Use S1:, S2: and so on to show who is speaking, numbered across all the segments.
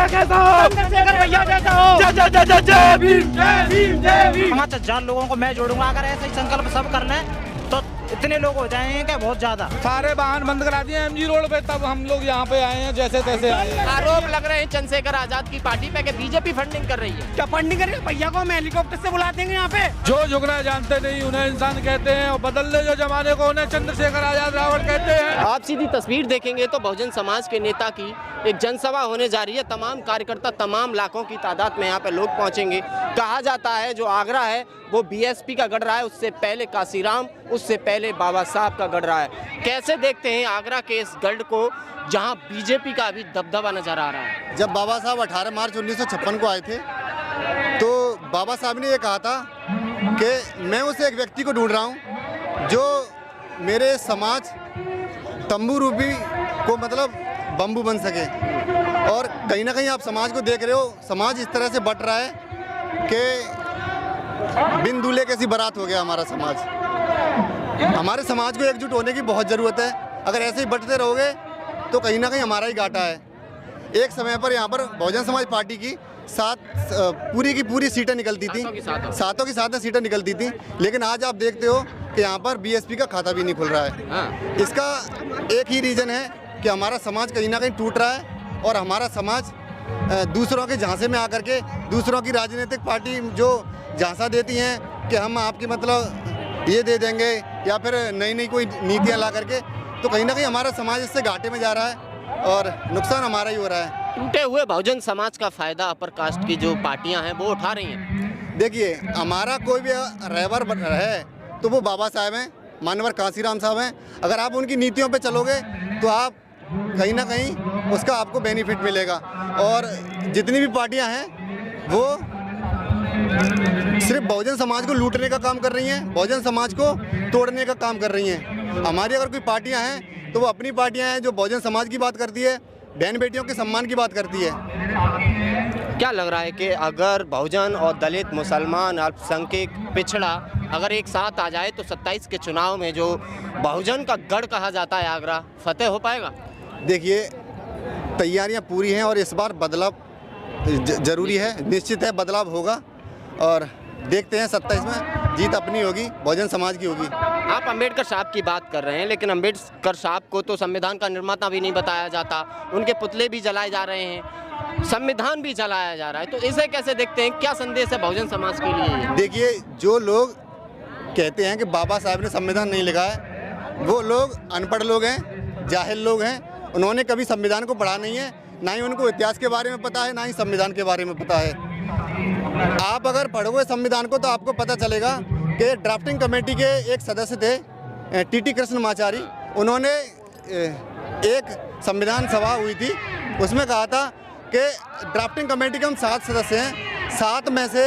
S1: कैसा हो, चंद्रशेखर भैया जैसा हो। जय भीम जय भीम जय भीम।
S2: 5,000 लोगों को मैं जोड़ूंगा। अगर ऐसा ही संकल्प सब कर लें तो इतने लोग हो जाएंगे क्या, बहुत ज्यादा।
S3: सारे वाहन बंद करा दिए एमजी रोड पे, तब हम लोग यहाँ पे आए हैं जैसे तैसे आए हैं।
S4: आरोप लग रहे हैं चंद्रशेखर आजाद की पार्टी पे कि बीजेपी फंडिंग कर रही है।
S1: क्या फंडिंग करेंगे? भैया को हम हेलीकॉप्टर से बुला देंगे यहाँ पे।
S3: जो झुकना जानते नहीं उन्हें इंसान कहते हैं, और बदलने जो जमाने को उन्हें चंद्रशेखर आजाद रावण कहते हैं।
S4: आप सीधी तस्वीर देखेंगे तो बहुजन समाज के नेता की एक जनसभा होने जा रही है। तमाम कार्यकर्ता, तमाम लाखों की तादाद में यहाँ पे लोग पहुंचेंगे। कहा जाता है जो आगरा है वो बीएसपी का गढ़ रहा है, उससे पहले काशीराम, उससे पहले बाबा साहब का गढ़ रहा है। कैसे देखते हैं आगरा के इस गढ़ को जहां बीजेपी का भी दबदबा नजर आ रहा है?
S5: जब बाबा साहब 18 मार्च 1956 को आए थे तो बाबा साहब ने ये कहा था कि मैं उस एक व्यक्ति को ढूंढ रहा हूँ जो मेरे समाज तंबू रूपी को मतलब बम्बू बन सके। और कहीं ना कहीं आप समाज को देख रहे हो, समाज इस तरह से बट रहा है कि बिन दूल्हे कैसी बारात हो गया हमारा समाज। हमारे समाज को एकजुट होने की बहुत ज़रूरत है। अगर ऐसे ही बटते रहोगे तो कहीं ना कहीं हमारा ही घाटा है। एक समय पर यहाँ पर बहुजन समाज पार्टी की पूरी की पूरी सीटें निकलती थी, सातों की सात सीटें निकलती थी, लेकिन आज आप देखते हो कि यहाँ पर बीएसपी का खाता भी नहीं खुल रहा है। इसका एक ही रीज़न है कि हमारा समाज कहीं ना कहीं टूट रहा है और हमारा समाज दूसरों के झांसे में आकर के दूसरों की राजनीतिक पार्टी जो झांसा देती हैं कि हम आपकी मतलब ये दे देंगे या फिर नई नई कोई नीतियाँ ला करके, तो कहीं ना कहीं हमारा समाज इससे घाटे में जा रहा है और नुकसान हमारा ही हो रहा है।
S4: टूटे हुए बहुजन समाज का फायदा अपर कास्ट की जो पार्टियां हैं वो उठा रही हैं।
S5: देखिए, हमारा कोई भी रहबर है तो वो बाबा साहब हैं, मानवर काशीराम साहब हैं। अगर आप उनकी नीतियों पे चलोगे तो आप कहीं ना कहीं उसका आपको बेनिफिट मिलेगा। और जितनी भी पार्टियां हैं वो सिर्फ बहुजन समाज को लूटने का काम कर रही हैं, बहुजन समाज को तोड़ने का काम कर रही हैं। हमारी अगर कोई पार्टियां हैं तो वो अपनी पार्टियां हैं जो बहुजन समाज की बात करती है, बहन बेटियों के सम्मान की बात करती है।
S4: क्या लग रहा है कि अगर बहुजन और दलित, मुसलमान, अल्पसंख्यक, पिछड़ा अगर एक साथ आ जाए तो 27 के चुनाव में जो बहुजन का गढ़ कहा जाता है आगरा, फतेह हो पाएगा?
S5: देखिए, तैयारियां पूरी हैं और इस बार बदलाव जरूरी है, निश्चित है बदलाव होगा और देखते हैं 27 में जीत अपनी होगी, बहुजन समाज की होगी।
S4: आप अंबेडकर साहब की बात कर रहे हैं, लेकिन अंबेडकर साहब को तो संविधान का निर्माता भी नहीं बताया जाता, उनके पुतले भी जलाए जा रहे हैं, संविधान भी जलाया जा रहा है, तो इसे कैसे देखते हैं? क्या संदेश है बहुजन समाज के लिए?
S5: देखिए, जो लोग कहते हैं कि बाबा साहब ने संविधान नहीं लिखा है, वो लोग अनपढ़ लोग हैं, जाहिल लोग हैं। उन्होंने कभी संविधान को पढ़ा नहीं है, ना ही उनको इतिहास के बारे में पता है, ना ही संविधान के बारे में पता है। आप अगर पढ़ोगे संविधान को तो आपको पता चलेगा कि ड्राफ्टिंग कमेटी के एक सदस्य थे टीटी कृष्णमाचारी, उन्होंने एक संविधान सभा हुई थी, उसमें कहा था कि ड्राफ्टिंग कमेटी के हम 7 सदस्य हैं, 7 में से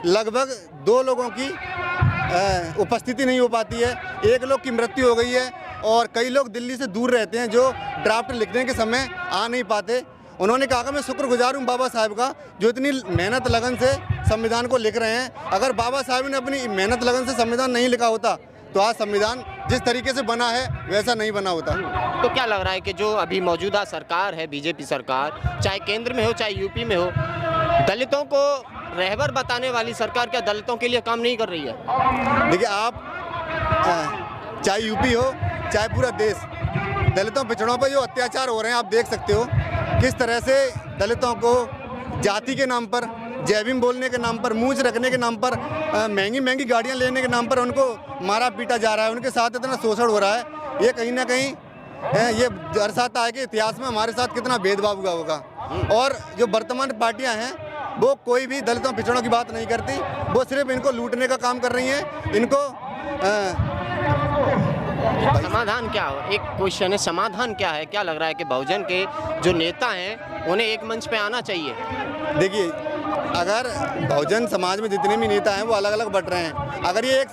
S5: लगभग 2 लोगों की उपस्थिति नहीं हो पाती है, 1 लोग की मृत्यु हो गई है और कई लोग दिल्ली से दूर रहते हैं जो ड्राफ्ट लिखने के समय आ नहीं पाते। उन्होंने कहा कि मैं शुक्रगुजार हूँ बाबा साहब का जो इतनी मेहनत लगन से संविधान को लिख रहे हैं। अगर बाबा साहब ने अपनी मेहनत लगन से संविधान नहीं लिखा होता तो आज संविधान जिस तरीके से बना है वैसा नहीं बना होता।
S4: तो क्या लग रहा है कि जो अभी मौजूदा सरकार है, बीजेपी सरकार, चाहे केंद्र में हो चाहे यूपी में हो, दलितों को रहबर बताने वाली सरकार क्या दलितों के लिए काम नहीं कर रही है?
S5: देखिए, आप चाहे यूपी हो चाहे पूरा देश, दलितों पिछड़ों पर जो अत्याचार हो रहे हैं आप देख सकते हो किस तरह से दलितों को जाति के नाम पर, जय भीम बोलने के नाम पर, मूंछ रखने के नाम पर, महंगी महंगी गाड़ियां लेने के नाम पर उनको मारा पीटा जा रहा है, उनके साथ इतना शोषण हो रहा है। ये कहीं ना कहीं ये दर्शाता है कि इतिहास में हमारे साथ कितना भेदभाव हुआ होगा। और जो वर्तमान पार्टियां हैं वो कोई भी दलितों पिछड़ों की बात नहीं करती, वो सिर्फ इनको लूटने का काम कर रही हैं। इनको
S4: समाधान क्या हो, एक क्वेश्चन है, समाधान क्या है? क्या लग रहा है कि बहुजन के जो नेता हैं उन्हें एक मंच पे आना चाहिए?
S5: देखिए, अगर बहुजन समाज में जितने भी नेता हैं वो अलग अलग बट रहे हैं, अगर ये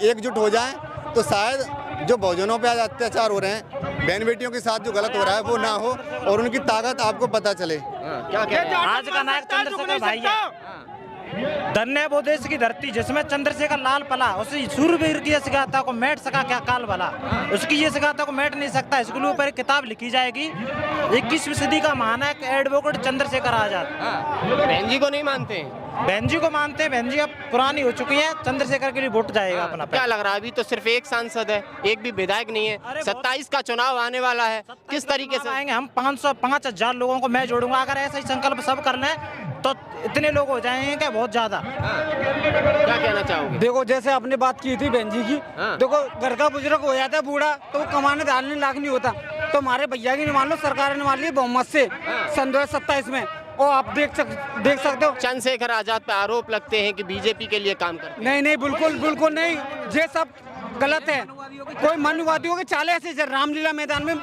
S5: एकजुट हो जाएं तो शायद जो बहुजनों पे आज अत्याचार हो रहे हैं, बहन बेटियों के साथ जो गलत हो रहा है वो ना हो और उनकी ताकत आपको पता चले।
S4: क्या कह रहे हैं?
S2: आज का नायक चंद्रशेखर भाई है। धन्य वो देश की धरती जिसमें चंद्रशेखर लाल पला, उसे सूरवीर की इस गाथा को मेट सका क्या काल भला, उसकी ये गाथा को मेट नहीं सकता। इसके ऊपर एक किताब लिखी जाएगी, 21वीं सदी का महानायक एडवोकेट चंद्रशेखर आजाद।
S4: बहन जी को नहीं मानते?
S2: बहन जी को मानते हैं, बहन जी अब पुरानी हो चुकी है, चंद्रशेखर के लिए वोट जाएगा अपना।
S4: क्या लग रहा है अभी तो सिर्फ एक सांसद है, एक भी विधायक नहीं है, 27 का चुनाव आने वाला है, किस तरीके से
S2: आएंगे? हम 5,000 लोगों को मैं जोड़ूंगा। अगर ऐसा ही संकल्प सब कर लें तो इतने लोग हो जाएंगे क्या, बहुत ज्यादा।
S4: क्या कहना चाहोगे?
S6: देखो जैसे आपने बात की थी बहन जी की, देखो घर का बुजुर्ग हो जाता है बूढ़ा तो वो कमाने डालने लायक नहीं होता, तो हमारे भैया की मान लो सरकार ने मान ली बहुमत से सन 2027 में, और आप देख सकते हो
S4: चंद्रशेखर आजाद पे आरोप लगते हैं कि बीजेपी के लिए काम करते हैं।
S6: नहीं बिल्कुल नहीं, ये सब गलत है। कोई मनवादियों के चाले ऐसे रामलीला मैदान में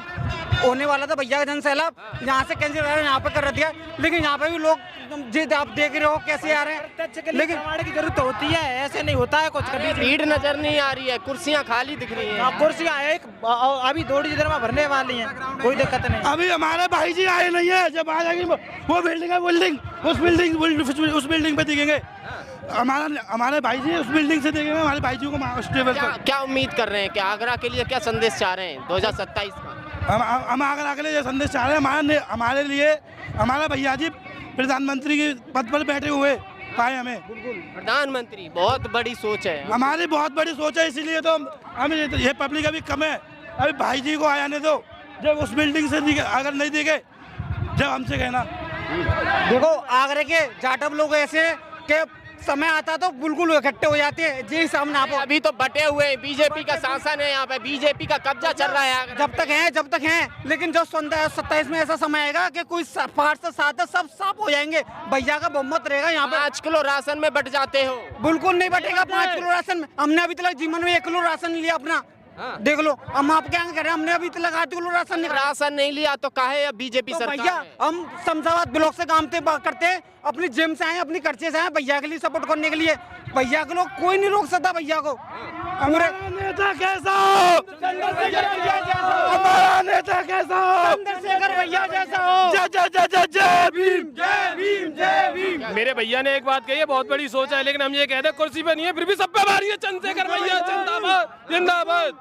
S6: होने वाला था भैया का जन सैलाब, यहाँ से कैंसिल यहाँ पे कर दिया, लेकिन यहाँ पे भी लोग आप देख रहे हो कैसे आ रहे हैं, लेकिन
S2: की जरूरत होती है, ऐसे नहीं होता है कुछ कभी।
S4: भीड़ नजर नहीं आ रही है, कुर्सियां खाली दिख रही हैं।
S2: कुर्सियां एक अभी थोड़ी देर में भरने वाली हैं, कोई दिक्कत नहीं।
S1: अभी हमारे भाई जी आए नहीं है, जब आ जाएंगे वो बिल्डिंग है, उस बिल्डिंग पे दिखेंगे हमारे भाई जी, उस बिल्डिंग से देखेंगे हमारे भाई जी को स्टेबल।
S4: क्या उम्मीद कर रहे हैं कि आगरा के लिए क्या संदेश चाह रहे हैं 2027 का?
S1: हम आगरा के लिए ये संदेश चाह रहे हैं, हमारे लिए हमारा भैया जी प्रधानमंत्री के पद पर बैठे हुए पाए हमें।
S4: प्रधानमंत्री बहुत बड़ी सोच है,
S1: हमारी बहुत बड़ी सोच है, इसीलिए तो हम ये पब्लिक अभी कम है। अभी भाई जी को आने दो, जब उस बिल्डिंग से दिखे, अगर नहीं दिखे जब हमसे कहना।
S6: देखो आगरे के जाटव लोग ऐसे के समय आता तो बिल्कुल इकट्ठे हो जाते हैं जी सामने। आप
S4: अभी तो बटे हुए हैं, बीजेपी का शासन है यहाँ पे, बीजेपी का कब्जा चल रहा है
S6: जब तक है, लेकिन जो 27 में ऐसा समय आएगा कि कोई 5 से 7 सब साफ हो जाएंगे, भैया का बहुमत रहेगा यहाँ पे।
S4: 5 किलो राशन में बट जाते हो?
S6: बिल्कुल नहीं बटेगा 5 किलो राशन में। हमने अभी तक जीवन में 1 किलो राशन लिया अपना, देख लो। हम आप क्या कह रहे हैं, हमने अभी तक 8 किलो राशन
S4: नहीं लिया तो काहे अब बीजेपी सरकार?
S6: भैया हम शमशाबाद ब्लॉक से काम करते हैं, अपनी जिम से आए, अपनी खर्चे से आए, भैया के लिए सपोर्ट करने के लिए। भैया को लोग कोई नहीं रोक सकता भैया को।
S1: हमारा नेता कैसा हो, हमारा नेता कैसा हो,
S6: चंद्रशेखर भैया जैसा हो।
S1: जय भीम, जय भीम, जय भीम।
S3: मेरे भैया ने एक बात कही है, बहुत बड़ी सोच है, लेकिन हम ये कहते हैं कुर्सी पे नहीं है, फिर भी सब पे भारी है। चंद्रशेखर भैया जिंदाबाद, जिंदाबाद।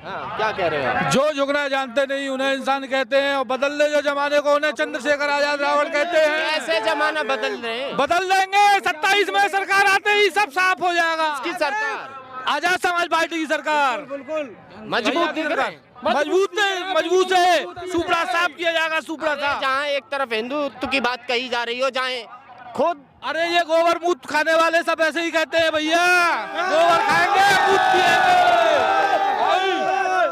S4: क्या कह रहे हैं?
S3: जो झुकना जानते नहीं उन्हें इंसान कहते हैं, और बदलने जो जमाने को उन्हें चंद्रशेखर आजाद रावण कहते हैं।
S4: कैसे जमाना बदल रहे हैं?
S3: बदल देंगे, 27 में सरकार आते ही सब साफ हो जाएगा।
S4: की सरकार?
S3: आजाद समाज पार्टी की सरकार।
S6: बिल्कुल
S4: मजबूत दिख रहे हैं,
S3: मजबूत है, सुपड़ा साफ किया जाएगा, सुपड़ा साफ।
S4: जहाँ एक तरफ हिंदुत्व की बात कही जा रही हो, जहाँ खुद
S3: अरे ये गोबर मूत खाने वाले सब ऐसे ही कहते हैं भैया, गोबर खाएंगे मूत पिएंगे।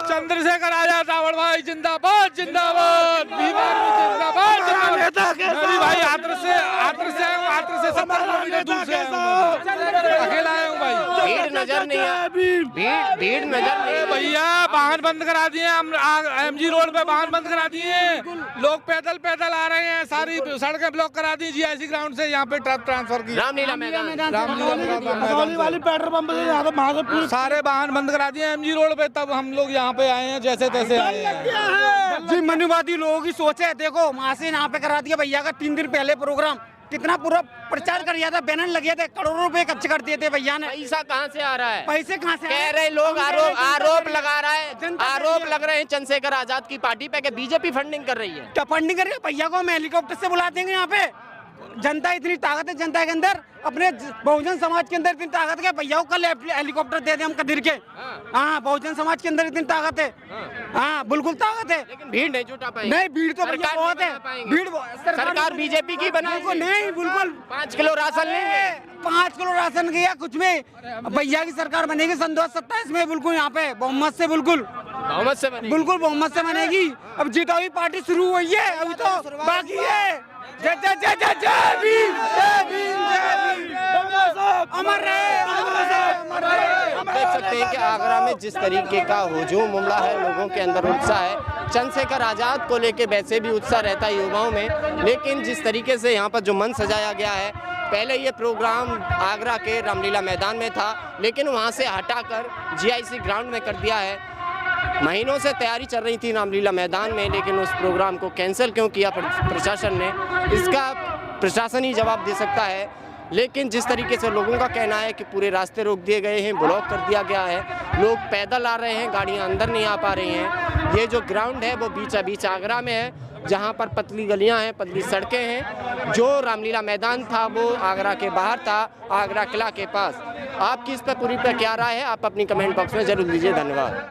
S3: चंद्रशेखर आजाद रावण भाई जिंदाबाद, जिंदाबाद। बीमार जिंदाबाद, जिंदाबाद। भाई आतर से 70 किलोमीटर दूर से अकेला आया हूँ भाई।
S4: भीड़ नजर नहीं है, भीड़ नजर नहीं।
S3: भैया वाहन बंद करा दिए, हम MG रोड पे वाहन बंद करा दिए, लोग पैदल आ रहे हैं, सारी सड़कें ब्लॉक करा दी GIC ग्राउंड से यहाँ पे ट्रांसफर की।
S4: रामलीला मैदान
S1: वाली पेट्रोल पंप से यहाँ पे
S3: सारे वाहन बंद करा दिए MG रोड पे, तब हम लोग यहाँ पे आए हैं, जैसे तैसे आए हैं।
S6: जी मनुवादी लोगों की सोच है। देखो वहाँ से यहाँ पे करा दिया भैया का 3 दिन पहले प्रोग्राम, कितना पूरा प्रचार कर दिया था, बैनर लगे थे, करोड़ों रुपए खर्च कर दिए थे भैया ने।
S4: पैसा कहाँ से आ रहा है?
S6: पैसे कहाँ से
S4: कह रहे लोग, आरोप लगा रहा है, आरोप लग रहे हैं चंद्रशेखर आजाद की पार्टी पे कि बीजेपी फंडिंग कर रही है।
S6: क्या फंडिंग कर रही है? भैया को हम हेलीकॉप्टर से बुला देंगे यहाँ पे। जनता इतनी ताकत है, जनता के अंदर, अपने बहुजन समाज के अंदर इतनी ताकत है। भैया को कल हेलीकॉप्टर दे दे हम कदीर के। हाँ बहुजन समाज के अंदर इतनी ताकत है, हाँ बिल्कुल ताकत है,
S4: लेकिन भीड़ नहीं जुटा पाएंगे।
S6: नहीं भीड़ तो भैया बहुत है, भीड़
S4: सरकार बीजेपी की बनाएगी।
S6: नहीं बिल्कुल
S4: 5 किलो राशन लेंगे,
S6: 5 किलो राशन गया कुछ में, भैया की सरकार बनेगी सन 2027 में, बिल्कुल यहाँ पे बहुमत से, बिल्कुल बहुमत से बनेगी। अब जीता हुई पार्टी शुरू हुई है, अभी तो बाकी है। जय जय जय जय जय भीम, जय भीम, जय भीम, अमर रहे, अमर रहे।
S4: देख सकते हैं कि आगरा में जिस तरीके का हुजूम उमड़ा है, लोगों के अंदर उत्साह है। चंद्रशेखर आजाद को लेके वैसे भी उत्साह रहता है युवाओं में, लेकिन जिस तरीके से यहाँ पर जो मंच सजाया गया है, पहले ये प्रोग्राम आगरा के रामलीला मैदान में था, लेकिन वहाँ से हटाकर GIC ग्राउंड में कर दिया है। महीनों से तैयारी चल रही थी रामलीला मैदान में, लेकिन उस प्रोग्राम को कैंसिल क्यों किया प्रशासन ने, इसका प्रशासन ही जवाब दे सकता है। लेकिन जिस तरीके से लोगों का कहना है कि पूरे रास्ते रोक दिए गए हैं, ब्लॉक कर दिया गया है, लोग पैदल आ रहे हैं, गाड़ियां अंदर नहीं आ पा रही हैं। ये जो ग्राउंड है वो बीचा बीच आगरा में है, जहां पर पतली गलियां हैं, पतली सड़कें हैं। जो रामलीला मैदान था वो आगरा के बाहर था, आगरा किला के पास। आपकी इस पर पूरी पर क्या राय है, आप अपनी कमेंट बॉक्स में जरूर दीजिए। धन्यवाद।